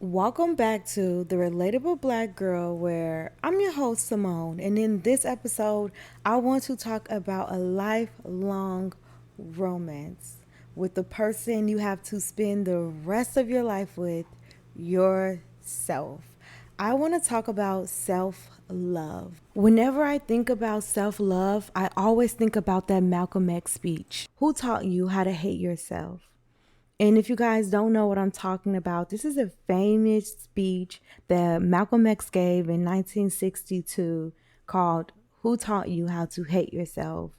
Welcome back to The Relatable Black Girl, where I'm your host, Simone. And in this episode, I want to talk about a lifelong romance with the person you have to spend the rest of your life with, yourself. I want to talk about self love. Whenever I think about self love, I always think about that Malcolm X speech. Who taught you how to hate yourself? And if you guys don't know what I'm talking about, this is a famous speech that Malcolm X gave in 1962 called Who Taught You How to Hate Yourself?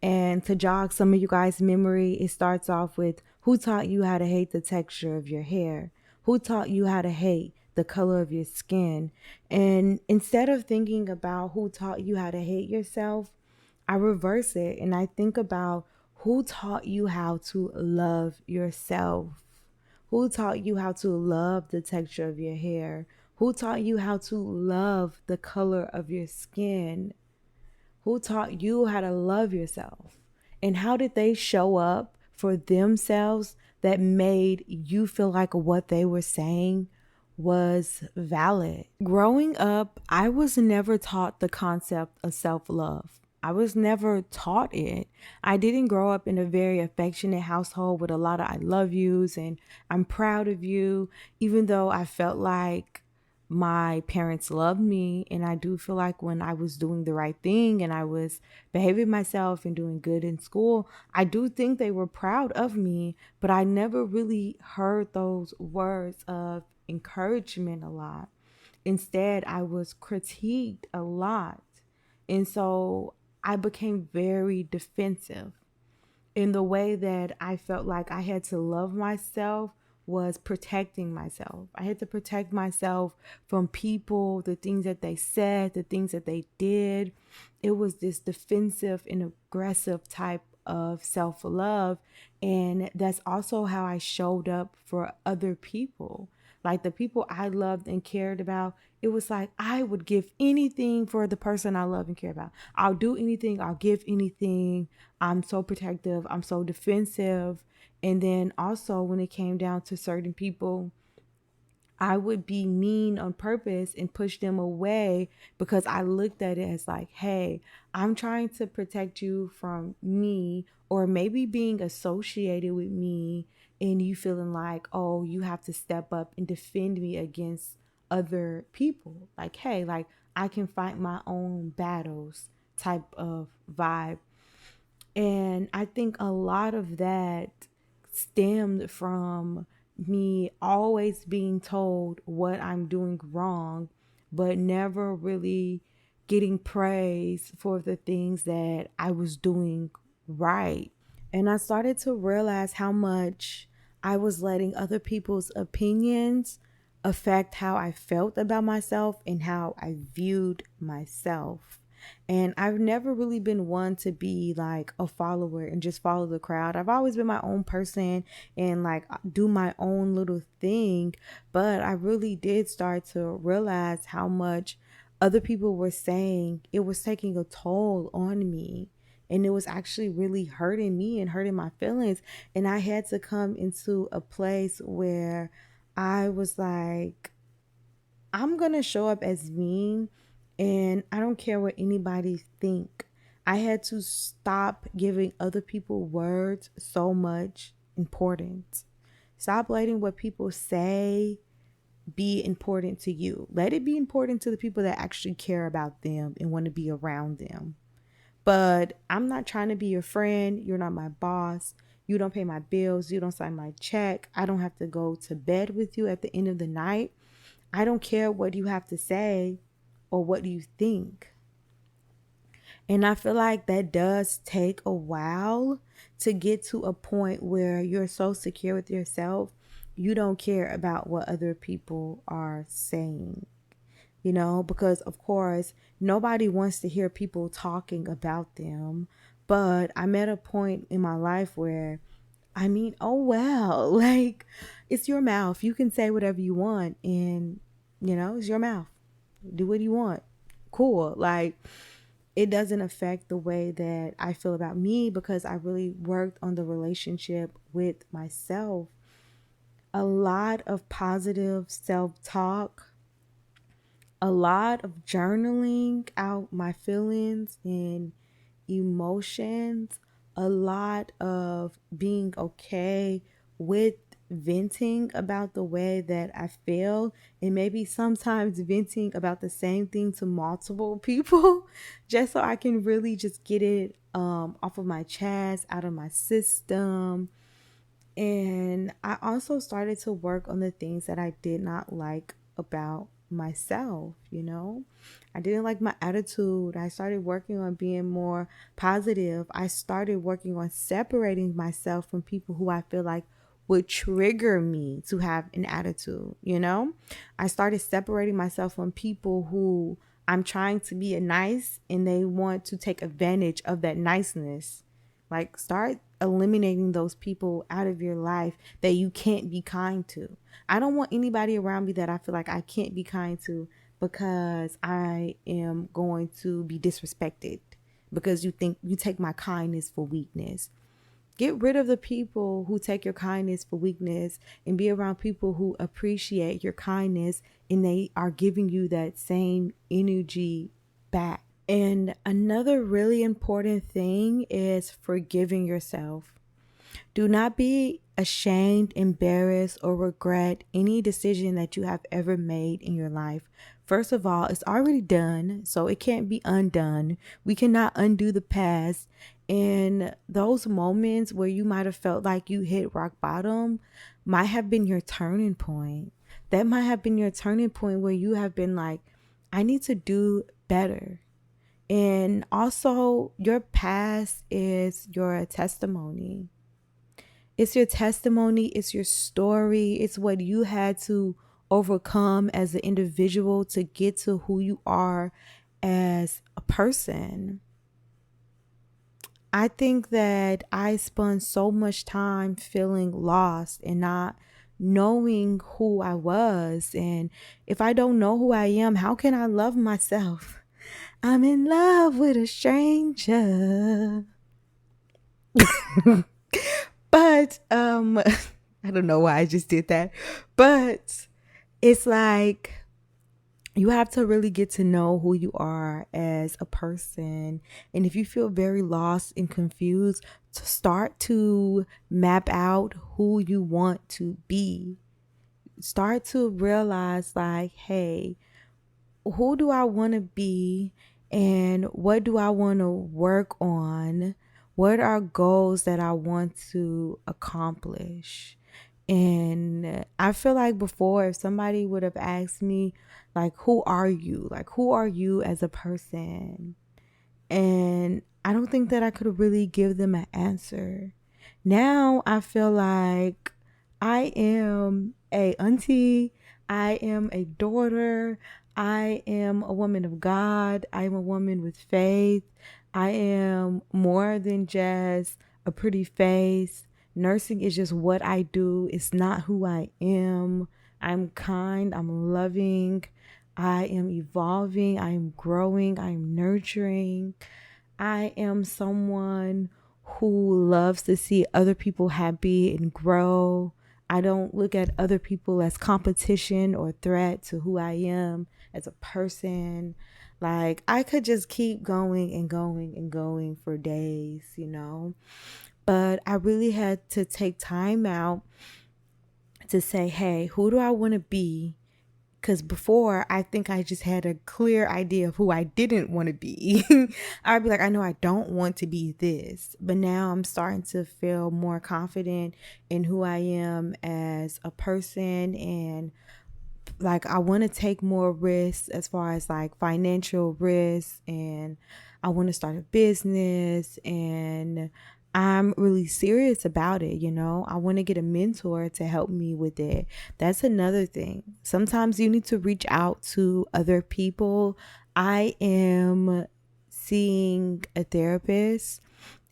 And to jog some of you guys' memory, it starts off with Who taught you how to hate the texture of your hair? Who taught you how to hate the color of your skin? And instead of thinking about who taught you how to hate yourself, I reverse it and I think about who taught you how to love yourself? Who taught you how to love the texture of your hair? Who taught you how to love the color of your skin? Who taught you how to love yourself? And how did they show up for themselves that made you feel like what they were saying was valid? Growing up, I was never taught the concept of self love. I was never taught it. I didn't grow up in a very affectionate household with a lot of I love yous and I'm proud of you, even though I felt like my parents loved me. And I do feel like when I was doing the right thing and I was behaving myself and doing good in school, I do think they were proud of me, but I never really heard those words of encouragement a lot. Instead, I was critiqued a lot. And so I became very defensive in the way that I felt like I had to love myself was protecting myself. I had to protect myself from people, the things that they said, the things that they did. It was this defensive and aggressive type of self love. And that's also how I showed up for other people. Like the people I loved and cared about, it was like I would give anything for the person I love and care about. I'll do anything, I'll give anything. I'm so protective, I'm so defensive. And then also, when it came down to certain people, I would be mean on purpose and push them away because I looked at it as like, hey, I'm trying to protect you from me or maybe being associated with me and you feeling like, oh, you have to step up and defend me against other people. Like, hey, like I can fight my own battles type of vibe. And I think a lot of that stemmed from me always being told what I'm doing wrong, but never really getting praise for the things that I was doing right. And I started to realize how much I was letting other people's opinions affect how I felt about myself and how I viewed myself. And I've never really been one to be like a follower and just follow the crowd. I've always been my own person and like do my own little thing. But I really did start to realize how much other people were saying it was taking a toll on me. And it was actually really hurting me and hurting my feelings. And I had to come into a place where I was like, I'm going to show up as me and I don't care what anybody think. I had to stop giving other people words so much importance. Stop letting what people say be important to you. Let it be important to the people that actually care about them and want to be around them. But I'm not trying to be your friend. You're not my boss. You don't pay my bills. You don't sign my check. I don't have to go to bed with you at the end of the night. I don't care what you have to say or what you think. And I feel like that does take a while to get to a point where you're so secure with yourself, you don't care about what other people are saying. Because of course, nobody wants to hear people talking about them. But I'm at a point in my life where, I mean, oh well, like it's your mouth. You can say whatever you want, and it's your mouth. Do what you want. Cool. Like it doesn't affect the way that I feel about me because I really worked on the relationship with myself a lot of positive self talk, a lot of journaling out my feelings and emotions, a lot of being okay with venting about the way that I feel, and maybe sometimes venting about the same thing to multiple people just so I can really just get it off of my chest, out of my system. And I also started to work on the things that I did not like about myself, you know? I didn't like my attitude. I started working on being more positive. I started working on separating myself from people who I feel like would trigger me to have an attitude, you know? I started separating myself from people who I'm trying to be a nice and they want to take advantage of that niceness. Like, start eliminating those people out of your life that you can't be kind to. I don't want anybody around me that I feel like I can't be kind to because I am going to be disrespected because you think you take my kindness for weakness. Get rid of the people who take your kindness for weakness and be around people who appreciate your kindness and they are giving you that same energy back. And another really important thing is forgiving yourself. Do not be ashamed, embarrassed, or regret any decision that you have ever made in your life. First of all, it's already done, so it can't be undone. We cannot undo the past. And those moments where you might have felt like you hit rock bottom might have been your turning point. That might have been your turning point where you have been like, I need to do better. And also, your past is your testimony. It's your testimony, it's your story, it's what you had to overcome as an individual to get to who you are as a person. I think that I spent so much time feeling lost and not knowing who I was. And if I don't know who I am, how can I love myself? I'm in love with a stranger. But I don't know why I just did that. But it's like you have to really get to know who you are as a person. And if you feel very lost and confused, to start to map out who you want to be. Start to realize like, hey, who do I want to be and what do I want to work on? What are goals that I want to accomplish? And I feel like before, if somebody would have asked me, like, who are you? Like, who are you as a person? And I don't think that I could really give them an answer. Now I feel like I am a auntie, I am a daughter, I am a woman of God, I am a woman with faith, I am more than just a pretty face. Nursing is just what I do, it's not who I am. I'm kind, I'm loving, I am evolving, I am growing, I am nurturing. I am someone who loves to see other people happy and grow. I don't look at other people as competition or threat to who I am as a person. Like, I could just keep going and going and going for days, you know? But I really had to take time out to say, hey, who do I want to be? Because before, I think I just had a clear idea of who I didn't want to be. I'd be like, I know I don't want to be this. But now I'm starting to feel more confident in who I am as a person. And like, I want to take more risks as far as like financial risks. And I want to start a business. And I'm really serious about it, you know. I want to get a mentor to help me with it. That's another thing. Sometimes you need to reach out to other people. I am seeing a therapist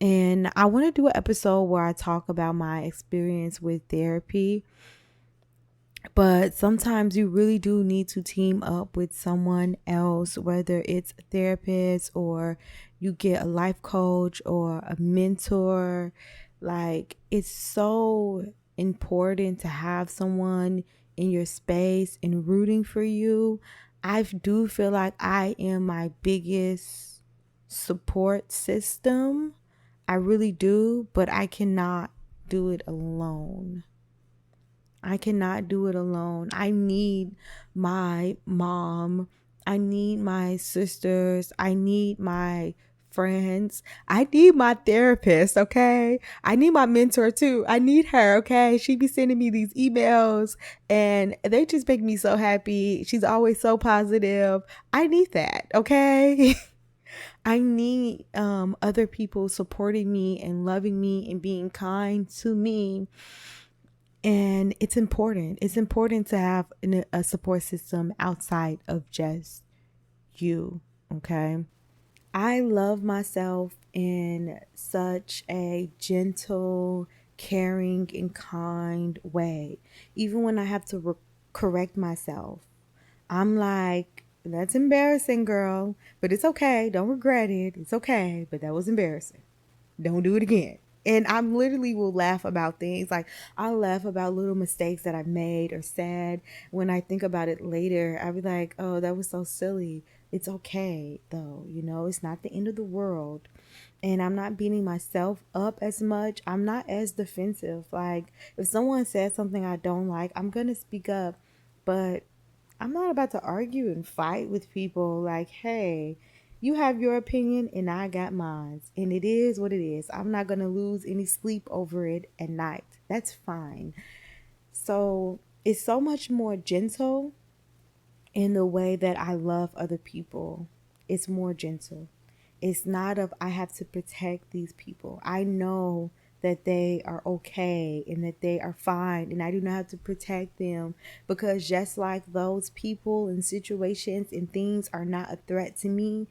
and I want to do an episode where I talk about my experience with therapy. But sometimes you really do need to team up with someone else, whether it's a therapist or you get a life coach or a mentor. Like, it's so important to have someone in your space and rooting for you. I do feel like I am my biggest support system. I really do, but I cannot do it alone. I cannot do it alone. I need my mom. I need my sisters. I need my friends. I need my therapist, okay? I need my mentor too. I need her, okay? She be sending me these emails and they just make me so happy. She's always so positive. I need that, okay? I need other people supporting me and loving me and being kind to me, and it's important. It's important to have a support system outside of just you. Okay. I love myself in such a gentle, caring, and kind way. Even when I have to correct myself, I'm like, that's embarrassing, girl. But it's okay. Don't regret it. It's okay. But that was embarrassing. Don't do it again. And I literally will laugh about things. Like, I'll laugh about little mistakes that I've made or said. When I think about it later, I'll be like, oh, that was so silly. It's okay, though. It's not the end of the world. And I'm not beating myself up as much. I'm not as defensive. Like, if someone says something I don't like, I'm going to speak up. But I'm not about to argue and fight with people like, hey, you have your opinion and I got mine. And it is what it is. I'm not going to lose any sleep over it at night. That's fine. So it's so much more gentle in the way that I love other people. It's more gentle. It's not of I have to protect these people. I know that they are okay and that they are fine, and I do not have to protect them, because just like those people and situations and things are not a threat to me,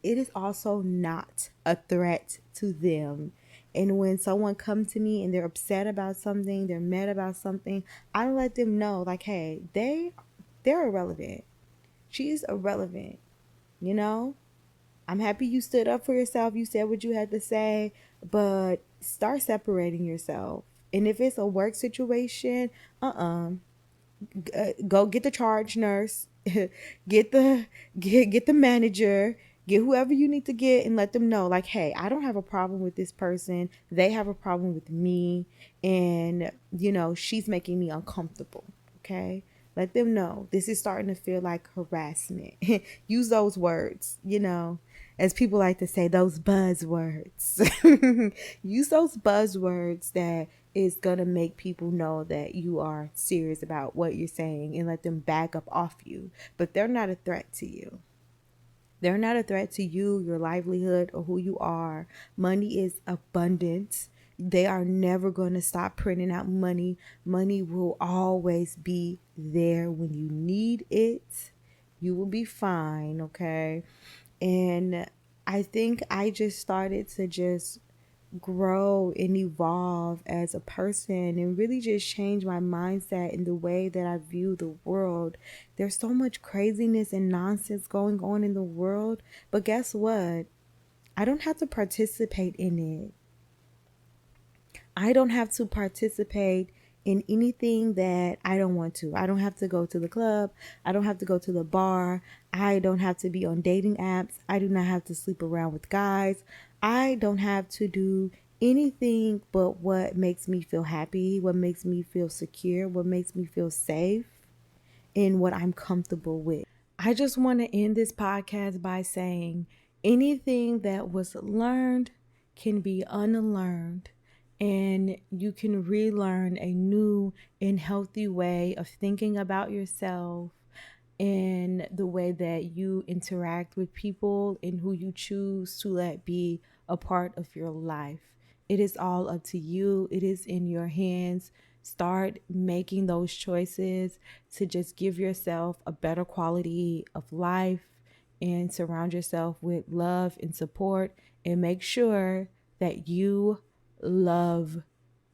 it is also not a threat to them. And when someone comes to me and they're upset about something, they're mad about something, I let them know, like, hey, they're irrelevant. She's irrelevant, you know? I'm happy you stood up for yourself. You said what you had to say, but start separating yourself. And if it's a work situation, uh-uh. Go get the charge nurse, get the manager, get whoever you need to get, and let them know, like, hey, I don't have a problem with this person. They have a problem with me, and she's making me uncomfortable. Okay, let them know this is starting to feel like harassment. Use those words, as people like to say, those buzzwords. Use those buzzwords that is going to make people know that you are serious about what you're saying, and let them back up off you. But they're not a threat to you. They're not a threat to you, your livelihood, or who you are. Money is abundant. They are never going to stop printing out money. Money will always be there when you need it. You will be fine, okay? And I think I just started to just grow and evolve as a person and really just change my mindset in the way that I view the world. There's so much craziness and nonsense going on in the world, but guess what? I don't have to participate in it. I don't have to participate in anything that I don't want to. I don't have to go to the club. I don't have to go to the bar. I don't have to be on dating apps. I do not have to sleep around with guys. I don't have to do anything but what makes me feel happy, what makes me feel secure, what makes me feel safe, and what I'm comfortable with. I just want to end this podcast by saying anything that was learned can be unlearned, and you can relearn a new and healthy way of thinking about yourself and the way that you interact with people and who you choose to let be a part of your life. It is all up to you. It is in your hands. Start making those choices to just give yourself a better quality of life and surround yourself with love and support, and make sure that you love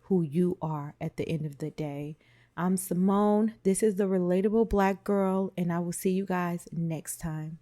who you are at the end of the day. I'm Simone. This is the Relatable Black Girl, and I will see you guys next time.